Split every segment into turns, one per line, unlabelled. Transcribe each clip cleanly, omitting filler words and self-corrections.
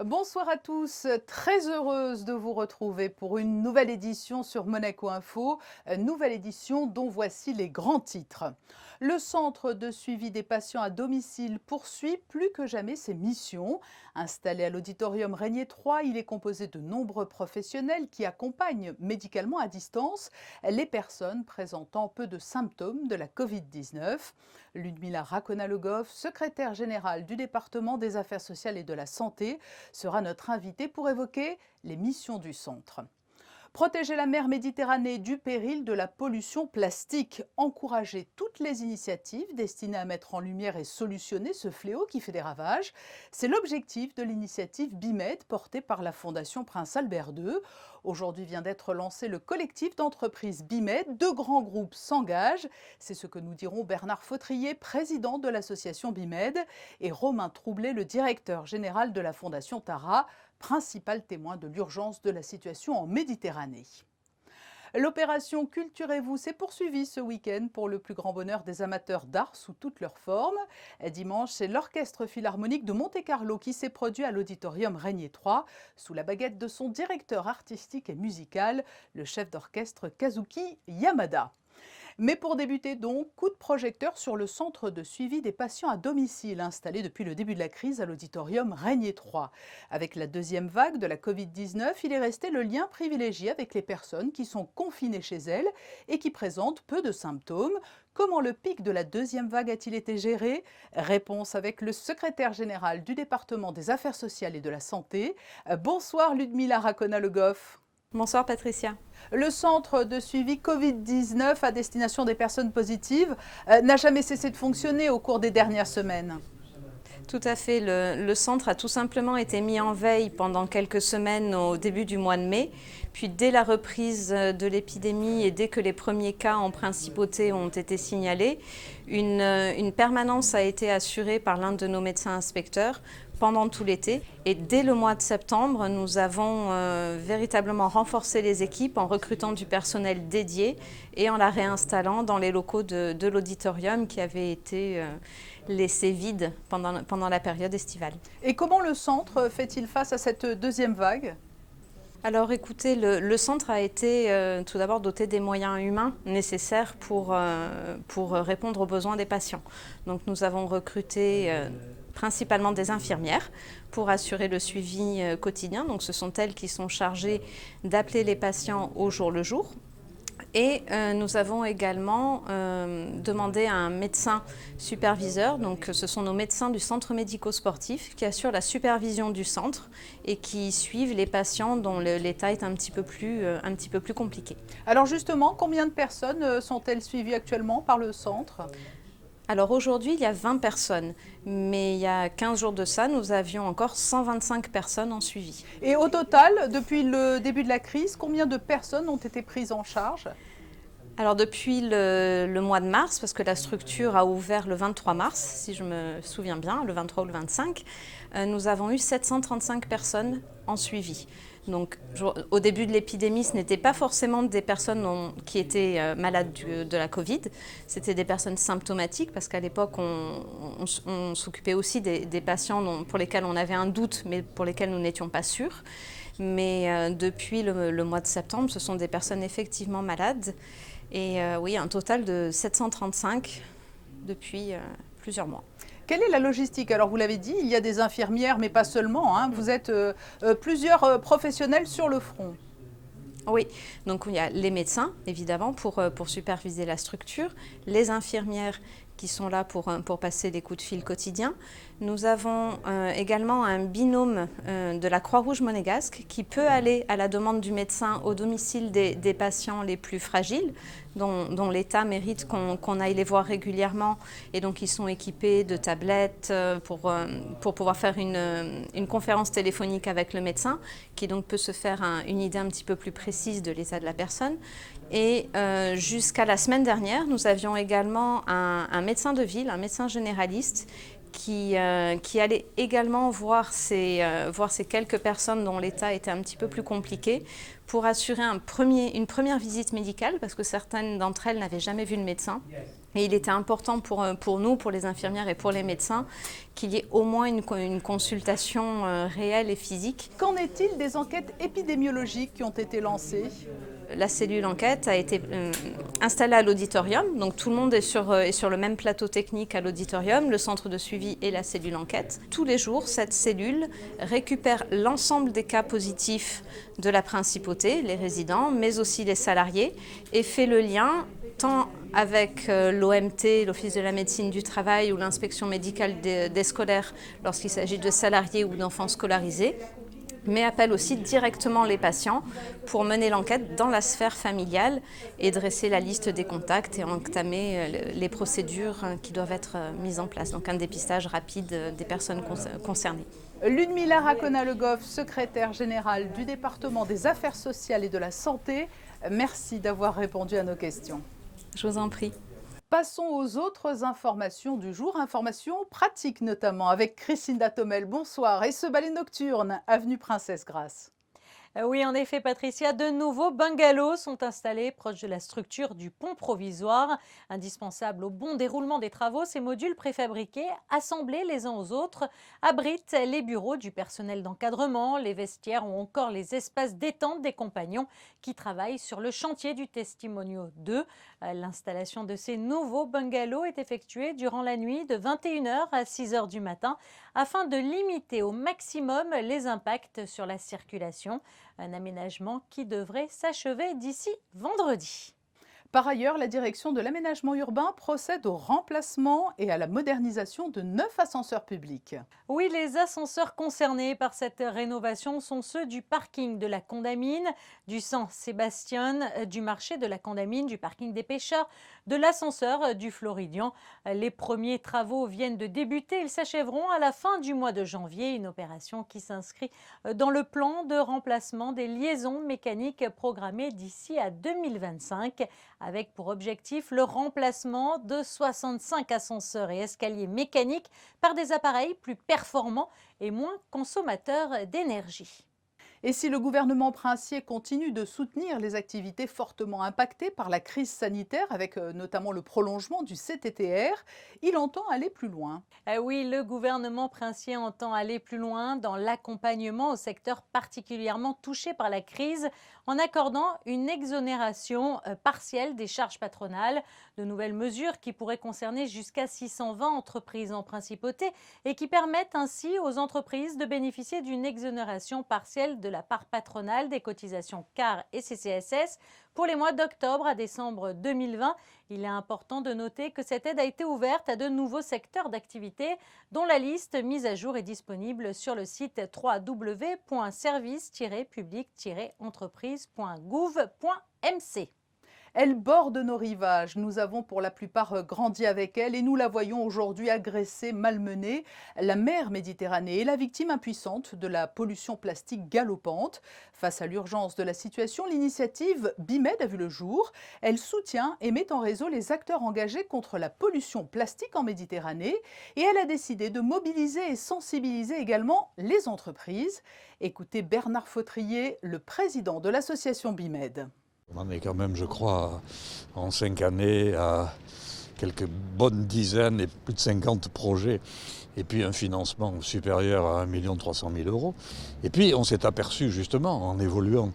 Bonsoir à tous, très heureuse de vous retrouver pour une nouvelle édition sur Monaco Info, nouvelle édition dont voici les grands titres. Le centre de suivi des patients à domicile poursuit plus que jamais ses missions. Installé à l'auditorium Régnier 3, il est composé de nombreux professionnels qui accompagnent médicalement à distance les personnes présentant peu de symptômes de la Covid-19. Ludmila Rakona-Le Goff, secrétaire générale du département des Affaires sociales et de la Santé, sera notre invité pour évoquer les missions du centre. Protéger la mer Méditerranée du péril de la pollution plastique, encourager toutes les initiatives destinées à mettre en lumière et solutionner ce fléau qui fait des ravages, c'est l'objectif de l'initiative BIMED portée par la Fondation Prince Albert II. Aujourd'hui vient d'être lancé le collectif d'entreprises BIMED. Deux grands groupes s'engagent. C'est ce que nous diront Bernard Fautrier, président de l'association BIMED, et Romain Troublé, le directeur général de la Fondation Tara, principal témoin de l'urgence de la situation en Méditerranée. L'opération Culturez-vous s'est poursuivie ce week-end pour le plus grand bonheur des amateurs d'art sous toutes leurs formes. Dimanche, c'est l'Orchestre Philharmonique de Monte-Carlo qui s'est produit à l'Auditorium Régnier 3 sous la baguette de son directeur artistique et musical, le chef d'orchestre Kazuki Yamada. Mais pour débuter donc, coup de projecteur sur le centre de suivi des patients à domicile installé depuis le début de la crise à l'auditorium Régnier 3. Avec la deuxième vague de la Covid-19, il est resté le lien privilégié avec les personnes qui sont confinées chez elles et qui présentent peu de symptômes. Comment le pic de la deuxième vague a-t-il été géré? Réponse avec le secrétaire général du département des Affaires sociales et de la Santé. Bonsoir Ludmila Rakona-Le Goff.
Bonsoir Patricia.
Le centre de suivi Covid-19 à destination des personnes positives n'a jamais cessé de fonctionner au cours des dernières semaines.
Tout à fait. Le centre a tout simplement été mis en veille pendant quelques semaines au début du mois de mai. Puis dès la reprise de l'épidémie et dès que les premiers cas en principauté ont été signalés, une permanence a été assurée par l'un de nos médecins inspecteurs pendant tout l'été. Et dès le mois de septembre, nous avons véritablement renforcé les équipes en recrutant du personnel dédié et en la réinstallant dans les locaux de l'auditorium qui avaient été laissés vides pendant la période estivale.
Et comment le centre fait-il face à cette deuxième vague ?
Alors écoutez, le centre a été tout d'abord doté des moyens humains nécessaires pour répondre aux besoins des patients. Donc nous avons recruté principalement des infirmières pour assurer le suivi quotidien. Donc ce sont elles qui sont chargées d'appeler les patients au jour le jour. Et nous avons également demandé à un médecin superviseur, donc ce sont nos médecins du centre médico-sportif qui assurent la supervision du centre et qui suivent les patients dont l'état est un petit peu plus compliqué.
Alors justement, combien de personnes sont-elles suivies actuellement par le centre ?
Alors aujourd'hui, il y a 20 personnes, mais il y a 15 jours de ça, nous avions encore 125 personnes en suivi.
Et au total, depuis le début de la crise, combien de personnes ont été prises en charge ?
Alors depuis le mois de mars, parce que la structure a ouvert le 23 mars, si je me souviens bien, le 23 ou le 25, nous avons eu 735 personnes en suivi. Donc au début de l'épidémie, ce n'étaient pas forcément des personnes qui étaient malades de la Covid, c'était des personnes symptomatiques, parce qu'à l'époque, on s'occupait aussi des patients pour lesquels on avait un doute, mais pour lesquels nous n'étions pas sûrs. Mais depuis le mois de septembre, ce sont des personnes effectivement malades. Et oui, un total de 735 depuis plusieurs mois.
Quelle est la logistique? Alors vous l'avez dit, il y a des infirmières, mais pas seulement, hein. Vous êtes plusieurs professionnels sur le front.
Oui, donc il y a les médecins, évidemment, pour superviser la structure, les infirmières qui sont là pour passer les coups de fil quotidiens. Nous avons également un binôme de la Croix-Rouge monégasque qui peut aller à la demande du médecin au domicile des patients les plus fragiles, dont l'état mérite qu'on aille les voir régulièrement, et donc ils sont équipés de tablettes pour pouvoir faire une conférence téléphonique avec le médecin, qui donc peut se faire une idée un petit peu plus précise de l'état de la personne. Et jusqu'à la semaine dernière, nous avions également un médecin de ville, un médecin généraliste, qui allait également voir ces quelques personnes dont l'état était un petit peu plus compliqué pour assurer une première visite médicale, parce que certaines d'entre elles n'avaient jamais vu le médecin. Et il était important pour nous, pour les infirmières et pour les médecins, qu'il y ait au moins une consultation réelle et physique.
Qu'en est-il des enquêtes épidémiologiques qui ont été lancées ?
La cellule enquête a été installée à l'auditorium, donc tout le monde est sur le même plateau technique à l'auditorium, le centre de suivi et la cellule enquête. Tous les jours, cette cellule récupère l'ensemble des cas positifs de la principauté, les résidents, mais aussi les salariés, et fait le lien tant avec l'OMT, l'Office de la médecine du travail, ou l'inspection médicale des scolaires lorsqu'il s'agit de salariés ou d'enfants scolarisés, mais appelle aussi directement les patients pour mener l'enquête dans la sphère familiale et dresser la liste des contacts et entamer les procédures qui doivent être mises en place. Donc un dépistage rapide des personnes concernées.
Ludmila Racona-Le Goff, secrétaire générale du département des affaires sociales et de la santé, merci d'avoir répondu à nos questions.
Je vous en prie.
Passons aux autres informations du jour, informations pratiques notamment, avec Christine Datomel. Bonsoir. Et ce balai nocturne, avenue Princesse Grasse.
Oui, en effet, Patricia, de nouveaux bungalows sont installés proche de la structure du pont provisoire. Indispensables au bon déroulement des travaux, ces modules préfabriqués, assemblés les uns aux autres, abritent les bureaux du personnel d'encadrement, les vestiaires ou encore les espaces détente des compagnons qui travaillent sur le chantier du Testimonio 2. L'installation de ces nouveaux bungalows est effectuée durant la nuit de 21h à 6h du matin afin de limiter au maximum les impacts sur la circulation. Un aménagement qui devrait s'achever d'ici vendredi.
Par ailleurs, la direction de l'aménagement urbain procède au remplacement et à la modernisation de 9 ascenseurs publics.
Oui, les ascenseurs concernés par cette rénovation sont ceux du parking de la Condamine, du Saint-Sébastien, du marché de la Condamine, du parking des pêcheurs, de l'ascenseur du Floridian. Les premiers travaux viennent de débuter. Ils s'achèveront à la fin du mois de janvier. Une opération qui s'inscrit dans le plan de remplacement des liaisons mécaniques programmées d'ici à 2025, avec pour objectif le remplacement de 65 ascenseurs et escaliers mécaniques par des appareils plus performants et moins consommateurs d'énergie.
Et si le gouvernement princier continue de soutenir les activités fortement impactées par la crise sanitaire, avec notamment le prolongement du CTTR, il entend aller plus loin.
Oui, le gouvernement princier entend aller plus loin dans l'accompagnement au secteur particulièrement touché par la crise, en accordant une exonération partielle des charges patronales. De nouvelles mesures qui pourraient concerner jusqu'à 620 entreprises en principauté et qui permettent ainsi aux entreprises de bénéficier d'une exonération partielle de la part patronale des cotisations CAR et CCSS pour les mois d'octobre à décembre 2020. Il est important de noter que cette aide a été ouverte à de nouveaux secteurs d'activité dont la liste mise à jour est disponible sur le site www.service-public-entreprise.gouv.mc.
Elle borde nos rivages. Nous avons pour la plupart grandi avec elle et nous la voyons aujourd'hui agressée, malmenée. La mer Méditerranée est la victime impuissante de la pollution plastique galopante. Face à l'urgence de la situation, l'initiative BIMED a vu le jour. Elle soutient et met en réseau les acteurs engagés contre la pollution plastique en Méditerranée et elle a décidé de mobiliser et sensibiliser également les entreprises. Écoutez Bernard Fautrier, le président de l'association BIMED.
On en est quand même, je crois, en 5 années à quelques bonnes dizaines et plus de 50 projets. Et puis un financement supérieur à 1 300 000 €. Et puis on s'est aperçu justement en évoluant,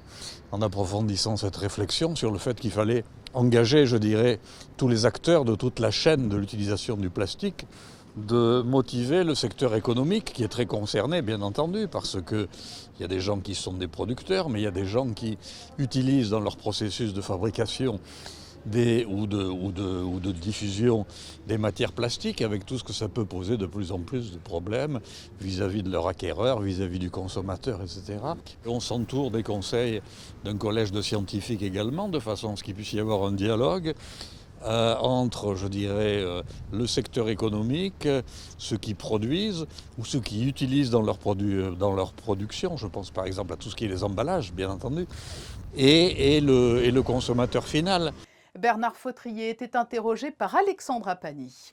en approfondissant cette réflexion sur le fait qu'il fallait engager, je dirais, tous les acteurs de toute la chaîne de l'utilisation du plastique, de motiver le secteur économique qui est très concerné, bien entendu, parce qu'il y a des gens qui sont des producteurs, mais il y a des gens qui utilisent dans leur processus de fabrication ou de diffusion des matières plastiques, avec tout ce que ça peut poser de plus en plus de problèmes vis-à-vis de leur acquéreur, vis-à-vis du consommateur, etc. Et on s'entoure des conseils d'un collège de scientifiques également, de façon à ce qu'il puisse y avoir un dialogue entre, je dirais, le secteur économique, ceux qui produisent ou ceux qui utilisent dans leur production. Je pense par exemple à tout ce qui est les emballages, bien entendu, et le consommateur final.
Bernard Fautrier était interrogé par Alexandra Pani.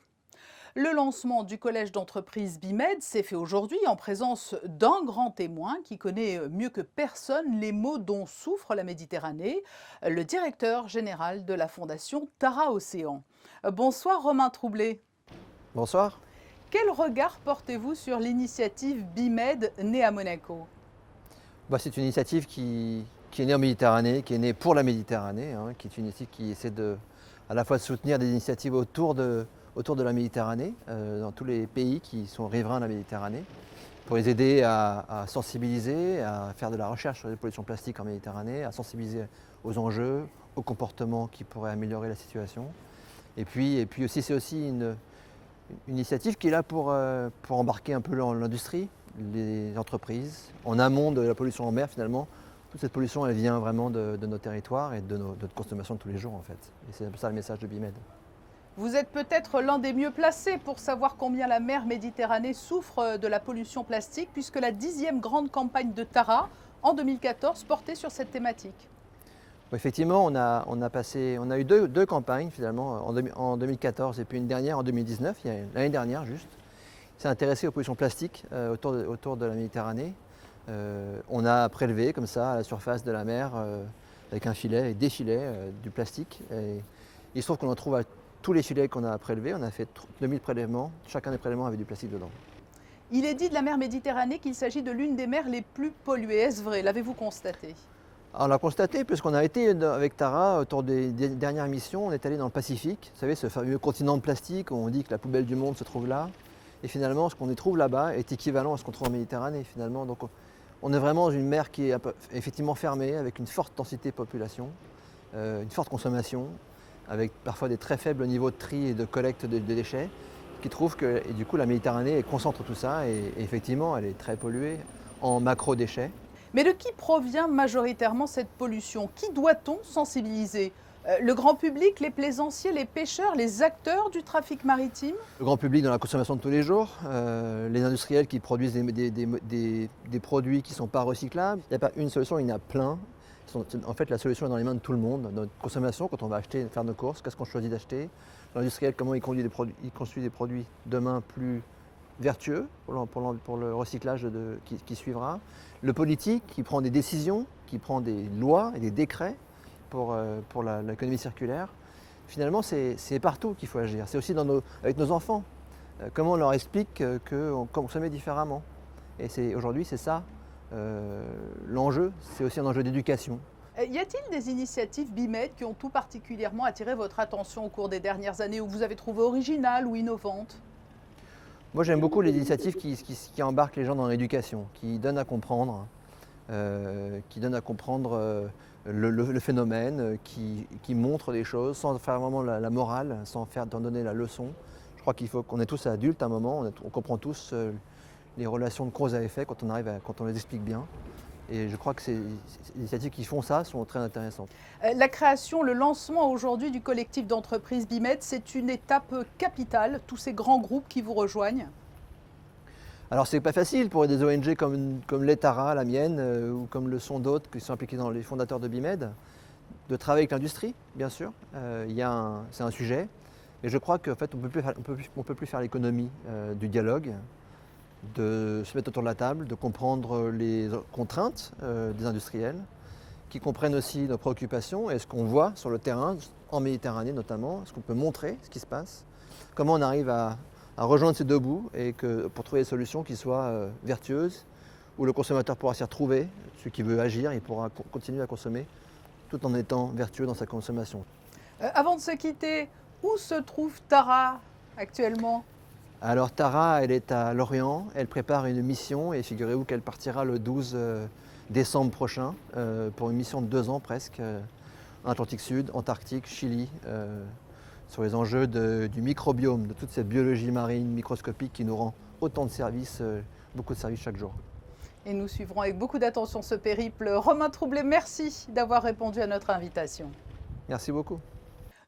Le lancement du collège d'entreprise BIMED s'est fait aujourd'hui en présence d'un grand témoin qui connaît mieux que personne les maux dont souffre la Méditerranée, le directeur général de la fondation Tara Océan. Bonsoir Romain Troublé.
Bonsoir.
Quel regard portez-vous sur l'initiative BIMED née à Monaco?
C'est une initiative qui est née en Méditerranée, qui est née pour la Méditerranée, qui est une initiative qui essaie à la fois de soutenir des initiatives autour de la Méditerranée, dans tous les pays qui sont riverains de la Méditerranée, pour les aider à sensibiliser, à faire de la recherche sur les pollutions plastiques en Méditerranée, à sensibiliser aux enjeux, aux comportements qui pourraient améliorer la situation. Et puis aussi, c'est aussi une initiative qui est là pour embarquer un peu l'industrie, les entreprises, en amont de la pollution en mer finalement. Toute cette pollution, elle vient vraiment de nos territoires et de notre consommation de tous les jours en fait. Et c'est un peu ça le message de BIMED.
Vous êtes peut-être l'un des mieux placés pour savoir combien la mer Méditerranée souffre de la pollution plastique, puisque la 10e grande campagne de Tara, en 2014, portait sur cette thématique.
Effectivement, on a eu deux campagnes finalement, en 2014 et puis une dernière en 2019, l'année dernière juste. On s'est intéressé aux pollutions plastiques autour de la Méditerranée. On a prélevé comme ça à la surface de la mer avec un filet, avec des filets du plastique. Et il se trouve qu'on en trouve à tous les filets qu'on a prélevés. On a fait 2000 prélèvements, chacun des prélèvements avait du plastique dedans.
Il est dit de la mer Méditerranée qu'il s'agit de l'une des mers les plus polluées. Est-ce vrai? L'avez-vous constaté?
On l'a constaté puisqu'on a été avec Tara autour des dernières missions, on est allé dans le Pacifique, vous savez ce fameux continent de plastique où on dit que la poubelle du monde se trouve là. Et finalement ce qu'on y trouve là-bas est équivalent à ce qu'on trouve en Méditerranée finalement. Donc on est vraiment dans une mer qui est effectivement fermée avec une forte densité de population, une forte consommation, avec parfois des très faibles niveaux de tri et de collecte de déchets, qui trouve que et du coup la Méditerranée concentre tout ça et effectivement elle est très polluée en macro-déchets.
Mais de qui provient majoritairement cette pollution? Qui doit-on sensibiliser? Le grand public, les plaisanciers, les pêcheurs, les acteurs du trafic maritime?
Le grand public dans la consommation de tous les jours, les industriels qui produisent des produits qui ne sont pas recyclables. Il n'y a pas une solution, il y en a plein. En fait, la solution est dans les mains de tout le monde. Dans notre consommation, quand on va faire nos courses, qu'est-ce qu'on choisit d'acheter? L'industriel, comment il construit des produits demain plus vertueux pour le recyclage qui suivra. Le politique qui prend des décisions, qui prend des lois et des décrets pour l'économie circulaire. Finalement, c'est partout qu'il faut agir. C'est aussi avec nos enfants. Comment on leur explique qu'on consomme différemment. Et aujourd'hui, c'est ça l'enjeu. C'est aussi un enjeu d'éducation.
Y a-t-il des initiatives BIMED qui ont tout particulièrement attiré votre attention au cours des dernières années, ou que vous avez trouvé originales ou innovantes?
Moi, j'aime beaucoup les initiatives qui embarquent les gens dans l'éducation, qui donnent à comprendre, le phénomène, qui montrent des choses sans faire vraiment la morale, sans donner la leçon. Je crois qu'il faut qu'on est tous adultes à un moment, on comprend tous les relations de cause à effet quand on les explique bien. Et je crois que ces initiatives qui font ça sont très intéressantes.
La création, le lancement aujourd'hui du collectif d'entreprise BIMED, c'est une étape capitale, tous ces grands groupes qui vous rejoignent?
Alors c'est pas facile pour des ONG comme l'ETARA, la mienne, ou comme le sont d'autres qui sont impliqués dans les fondateurs de BIMED, de travailler avec l'industrie, bien sûr. C'est un sujet, mais je crois qu'en fait on peut plus faire l'économie du dialogue, de se mettre autour de la table, de comprendre les contraintes des industriels, qui comprennent aussi nos préoccupations et ce qu'on voit sur le terrain, en Méditerranée notamment, ce qu'on peut montrer, ce qui se passe, comment on arrive à rejoindre ces deux bouts et pour trouver des solutions qui soient vertueuses, où le consommateur pourra s'y retrouver, celui qui veut agir, il pourra continuer à consommer tout en étant vertueux dans sa consommation.
Avant de se quitter, où se trouve Tara actuellement?
Alors Tara, elle est à Lorient, elle prépare une mission et figurez-vous qu'elle partira le 12 décembre prochain pour une mission de 2 ans presque, Atlantique Sud, Antarctique, Chili, sur les enjeux du microbiome, de toute cette biologie marine microscopique qui nous rend autant de services, beaucoup de services chaque jour.
Et nous suivrons avec beaucoup d'attention ce périple. Romain Troublé, merci d'avoir répondu à notre invitation.
Merci beaucoup.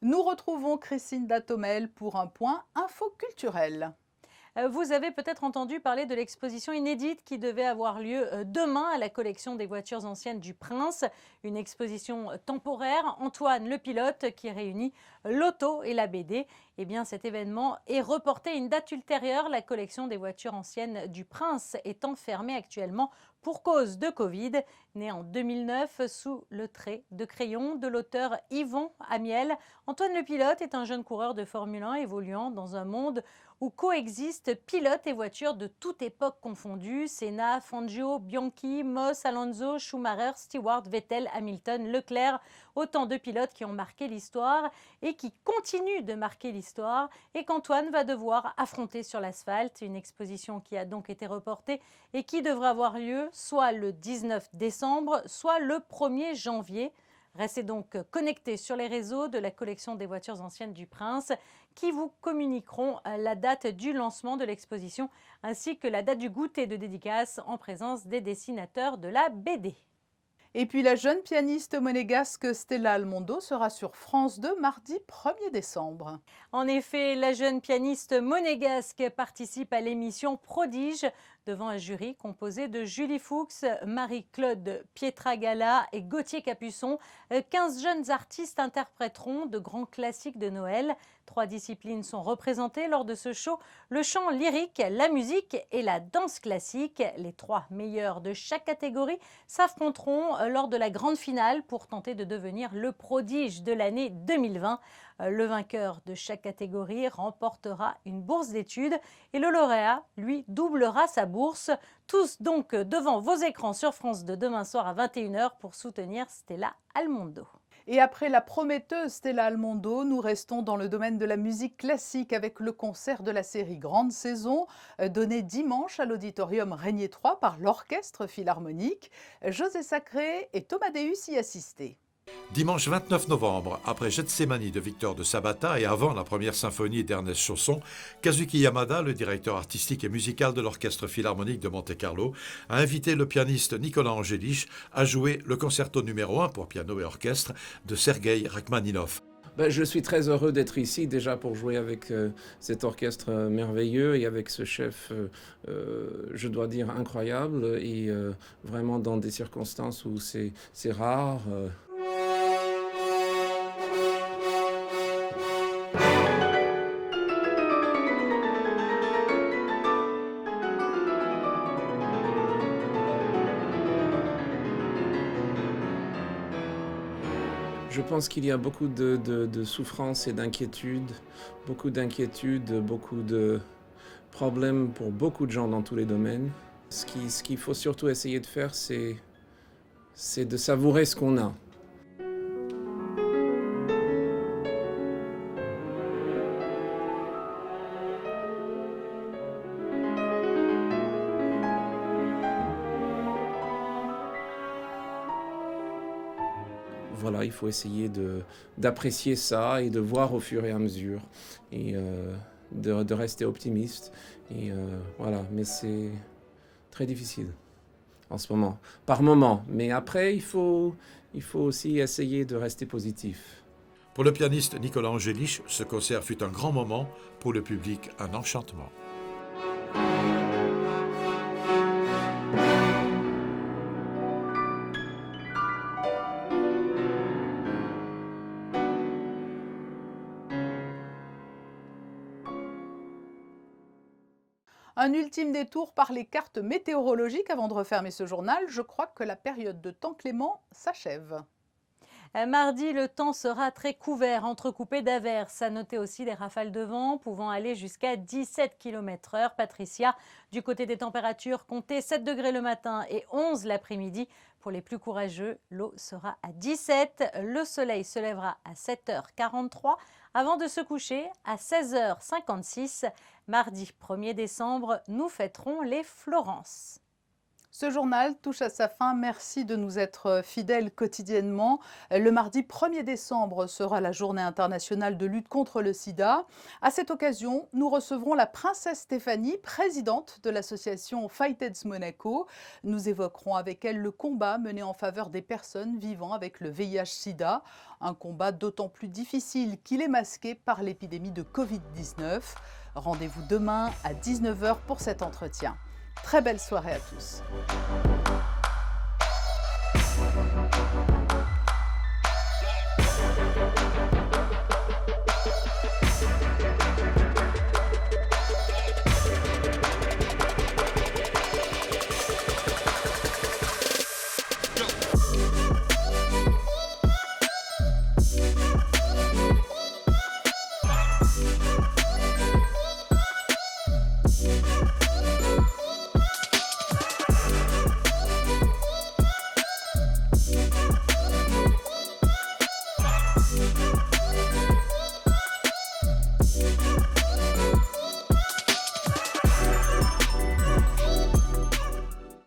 Nous retrouvons Christine Datomel pour un point info culturel.
Vous avez peut-être entendu parler de l'exposition inédite qui devait avoir lieu demain à la collection des voitures anciennes du Prince. Une exposition temporaire. Antoine, le pilote, qui réunit l'auto et la BD. Eh bien, cet événement est reporté à une date ultérieure, la collection des voitures anciennes du Prince étant fermée actuellement pour cause de Covid. Né en 2009 sous le trait de crayon de l'auteur Yvon Amiel, Antoine le pilote est un jeune coureur de Formule 1 évoluant dans un monde où coexistent pilotes et voitures de toute époque confondues. Senna, Fangio, Bianchi, Moss, Alonso, Schumacher, Stewart, Vettel, Hamilton, Leclerc. Autant de pilotes qui ont marqué l'histoire et qui continuent de marquer l'histoire et qu'Antoine va devoir affronter sur l'asphalte. Une exposition qui a donc été reportée et qui devra avoir lieu soit le 19 décembre, soit le 1er janvier. Restez donc connectés sur les réseaux de la collection des voitures anciennes du Prince qui vous communiqueront la date du lancement de l'exposition ainsi que la date du goûter de dédicace en présence des dessinateurs de la BD.
Et puis la jeune pianiste monégasque Stella Almondo sera sur France 2 mardi 1er décembre.
En effet, la jeune pianiste monégasque participe à l'émission Prodige devant un jury composé de Julie Fuchs, Marie-Claude Pietragala et Gauthier Capuçon. 15 jeunes artistes interpréteront de grands classiques de Noël. 3 disciplines sont représentées lors de ce show, le chant lyrique, la musique et la danse classique. Les 3 meilleurs de chaque catégorie s'affronteront lors de la grande finale pour tenter de devenir le prodige de l'année 2020. Le vainqueur de chaque catégorie remportera une bourse d'études et le lauréat, lui, doublera sa bourse. Tous donc devant vos écrans sur France 2 demain soir à 21 h pour soutenir Stella Almondo.
Et après la prometteuse Stella Almondo, nous restons dans le domaine de la musique classique avec le concert de la série Grande Saison, donné dimanche à l'auditorium Régnier 3 par l'Orchestre Philharmonique. José Sacré et Thomas Deus y assistaient.
Dimanche 29 novembre, après Gethsemane de Victor de Sabata et avant la première symphonie d'Ernest Chausson, Kazuki Yamada, le directeur artistique et musical de l'Orchestre Philharmonique de Monte-Carlo, a invité le pianiste Nicolas Angelich à jouer le concerto numéro 1 pour piano et orchestre de Sergueï Rachmaninov.
Je suis très heureux d'être ici déjà pour jouer avec cet orchestre merveilleux et avec ce chef, je dois dire, incroyable et vraiment dans des circonstances où c'est rare. Je pense qu'il y a beaucoup de souffrance et d'inquiétude, beaucoup de problèmes pour beaucoup de gens dans tous les domaines. Ce qu'il faut surtout essayer de faire, c'est de savourer ce qu'on a. Voilà, il faut essayer d'apprécier ça et de voir au fur et à mesure et de rester optimiste. Et voilà, mais c'est très difficile en ce moment, par moment. Mais après, il faut aussi essayer de rester positif.
Pour le pianiste Nicolas Angelich, ce concert fut un grand moment, pour le public un enchantement.
Un ultime détour par les cartes météorologiques avant de refermer ce journal. Je crois que la période de temps clément s'achève.
Mardi, le temps sera très couvert, entrecoupé d'averses. À noter aussi des rafales de vent pouvant aller jusqu'à 17 km/h. Patricia, du côté des températures, comptez 7 degrés le matin et 11 l'après-midi. Pour les plus courageux, l'eau sera à 17. Le soleil se lèvera à 7h43 avant de se coucher à 16h56. Mardi 1er décembre, nous fêterons les Florences.
Ce journal touche à sa fin. Merci de nous être fidèles quotidiennement. Le mardi 1er décembre sera la journée internationale de lutte contre le sida. À cette occasion, nous recevrons la princesse Stéphanie, présidente de l'association Fight AIDS Monaco. Nous évoquerons avec elle le combat mené en faveur des personnes vivant avec le VIH-Sida. Un combat d'autant plus difficile qu'il est masqué par l'épidémie de Covid-19. Rendez-vous demain à 19 h pour cet entretien. Très belle soirée à tous.